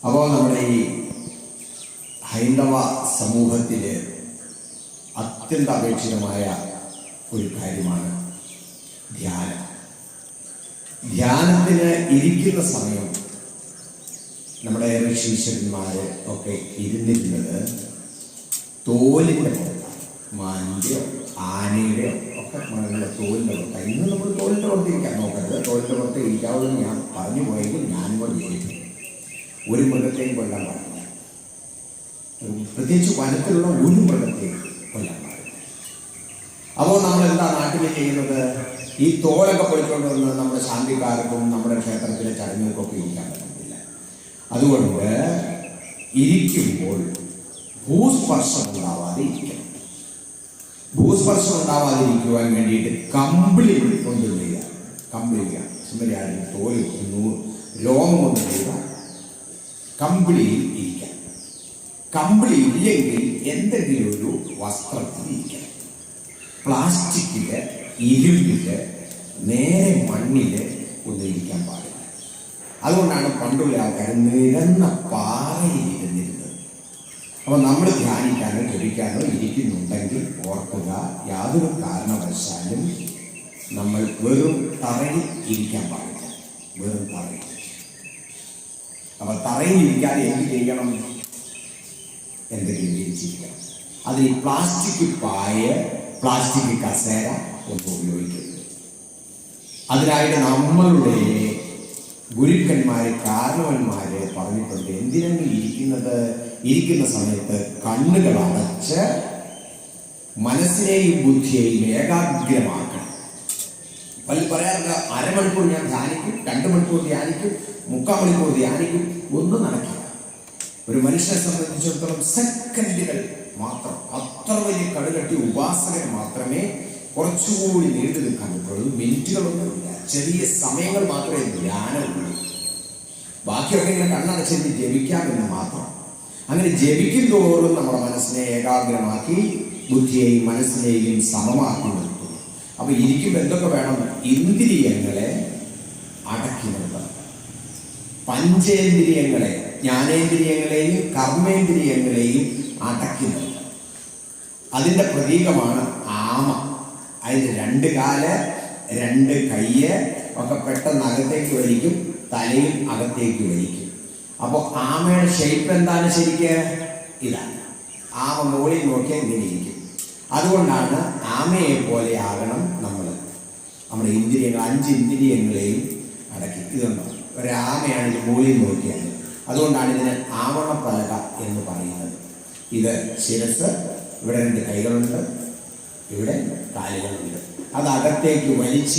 അപ്പോൾ നമ്മുടെ ഈ ഹൈന്ദവ സമൂഹത്തിൽ അത്യന്താപേക്ഷിതമായ ഒരു കാര്യമാണ് ധ്യാനം. ധ്യാനത്തിന് ഇരിക്കുന്ന സമയം നമ്മുടെ ഋഷീശ്വരന്മാർ ഒക്കെ ഇരുന്നിരുന്നത് തോലിൻ്റെ പുറത്താണ്. മാനിൻ്റെയോ ആനയുടെയോ ഒക്കെ തോലിൻ്റെ പുറത്താണ്. ഇന്ന് നമ്മൾ തോലിൻ്റെ പുറത്ത് ഇരിക്കാൻ നോക്കരുത്. തോലിൻ്റെ പുറത്ത് ഇരിക്കാവുന്ന ഞാൻ പറഞ്ഞു പോയെങ്കിൽ ഞാൻ കൂടെ ചെയ്തിട്ടുണ്ട്. ഒരു മൃഗത്തെയും കൊല്ലാൻ പാടില്ല, പ്രത്യേകിച്ച് വനത്തിലുള്ള ഒരു മൃഗത്തെയും കൊല്ലാൻ പാടില്ല. അപ്പോൾ നമ്മളെന്താ നാട്ടിൽ ചെയ്യുന്നത്? ഈ തോലൊക്കെ പൊളിക്കൊണ്ട് വന്ന് നമ്മുടെ ശാന്തിക്കാർക്കും നമ്മുടെ ക്ഷേത്രത്തിലെ ചടങ്ങുകൾക്കൊക്കെ ഇരിക്കാൻ പറ്റുന്നില്ല. അതുകൊണ്ട് ഇരിക്കുമ്പോൾ ഭൂസ്പർശം ഉണ്ടാവാതെ ഇരിക്കണം. ഭൂസ്പർശം ഉണ്ടാവാതിരിക്കുവാൻ വേണ്ടിയിട്ട് കമ്പിളി കൊണ്ട് ചെയ്യുക. കമ്പിളിക്കുക, സുന്ദരിയാണെങ്കിൽ തോല് രോമം കൊണ്ട് ചെയ്യുക. കമ്പിളിയിൽ ഇരിക്കാം. കമ്പിളി ഇല്ലെങ്കിൽ എന്തെങ്കിലും ഒരു വസ്ത്രത്തിൽ ഇരിക്കണം. പ്ലാസ്റ്റിക്കില്, ഇരുമ്പില്, നേരെ മണ്ണില് ഒന്നും ഇരിക്കാൻ പാടില്ല. അതുകൊണ്ടാണ് പണ്ടുള്ള ആൾക്കാർ നിരന്ന പാറയിൽ ഇരുന്നിരുന്നത്. അപ്പോൾ നമ്മൾ ധ്യാനിക്കാനോ ജപിക്കാനോ ഇരിക്കുന്നുണ്ടെങ്കിൽ ഓർക്കുക, യാതൊരു കാരണവശാലും നമ്മൾ വെറും തറയിൽ ഇരിക്കാൻ പാടില്ല. വെറും തറയിൽ. അപ്പോൾ തറയിൽ ഇരിക്കാതെ എന്ത് ചെയ്യണം? എന്തെങ്കിലും വിരിച്ചിരിക്കണം. അതിൽ പ്ലാസ്റ്റിക് പായ, പ്ലാസ്റ്റിക് കസേര ഒന്നും ഉപയോഗിക്കരുത്. അതിനായിട്ട് നമ്മളുടെ ഗുരുക്കന്മാര്, കാരണവന്മാര് പറഞ്ഞിട്ടുണ്ട്. എന്തിനാണ് ഇരിക്കുന്ന സമയത്ത് കണ്ണുകൾ അടച്ച് മനസ്സിനെയും ബുദ്ധിയെയും ഏകാഗ്രമാക്കണം. പറയാറില്ല, അരമണിക്കൂർ ഞാൻ ധ്യാനിക്കും, 2 മണിക്കൂർ ധ്യാനിക്കും, 3/4 മണിക്കൂർ ധ്യാനിക്കും. ഒന്നും നടക്കില്ല. ഒരു മനുഷ്യനെ സംബന്ധിച്ചിടത്തോളം സെക്കൻഡുകൾ മാത്രം, അത്ര വലിയ കടുകട്ടി ഉപാസകന് മാത്രമേ കുറച്ചുകൂടി നീണ്ടു നിൽക്കാൻ പറ്റുള്ളൂ. മിനിറ്റുകളൊന്നുമില്ല, ചെറിയ സമയങ്ങൾ മാത്രമേ ധ്യാനമുള്ളൂ. ബാക്കിയൊക്കെ ഇങ്ങനെ കണ്ണടച്ചിട്ട് ജപിക്കാമെന്ന് മാത്രം. അങ്ങനെ ജപിക്കും തോറും നമ്മുടെ മനസ്സിനെ ഏകാഗ്രമാക്കി ബുദ്ധിയെയും മനസ്സിനെയും സമമാക്കി നിർത്തുന്നു. അപ്പൊ ഇരിക്കുമ്പോൾ എന്തൊക്കെ വേണം? ഇന്ദ്രിയങ്ങളെ അടക്കി നിർത്തണം. പഞ്ചേന്ദ്രിയങ്ങളെ, ജ്ഞാനേന്ദ്രിയങ്ങളെയും കർമ്മേന്ദ്രിയങ്ങളെയും അടക്കി നിർത്തണം. അതിൻ്റെ പ്രതീകമാണ് ആമ. അതിന് 2 കാല്, 2 കയ്യ് ഒക്കെ പെട്ടെന്ന് അകത്തേക്ക് വലിക്കും, തലയും അകത്തേക്ക് വലിക്കും. അപ്പോൾ ആമയുടെ ഷേപ്പ് എന്താണ്? ശരിക്ക് ഇതാണ്. ആമ മുകളിൽ നോക്കിയാൽ ഇങ്ങനെ ഇരിക്കും. അതുകൊണ്ടാണ് ആമയെ പോലെ ആകണം നമ്മൾ. നമ്മുടെ ഇന്ദ്രിയങ്ങൾ, 5 ഇന്ദ്രിയങ്ങളെയും അടക്കി. ഇതുണ്ടോ, ഒരാമയാണ് ഇത് മുകളിൽ നോക്കിയാണ്. അതുകൊണ്ടാണ് ഇതിന് ആവണപ്പലക എന്ന് പറയുന്നത്. ഇത് ശിരസ്, ഇവിടെ 2 കൈകളുണ്ട്, ഇവിടെ കാലുകളുണ്ട്. അത് അകത്തേക്ക് വലിച്ച്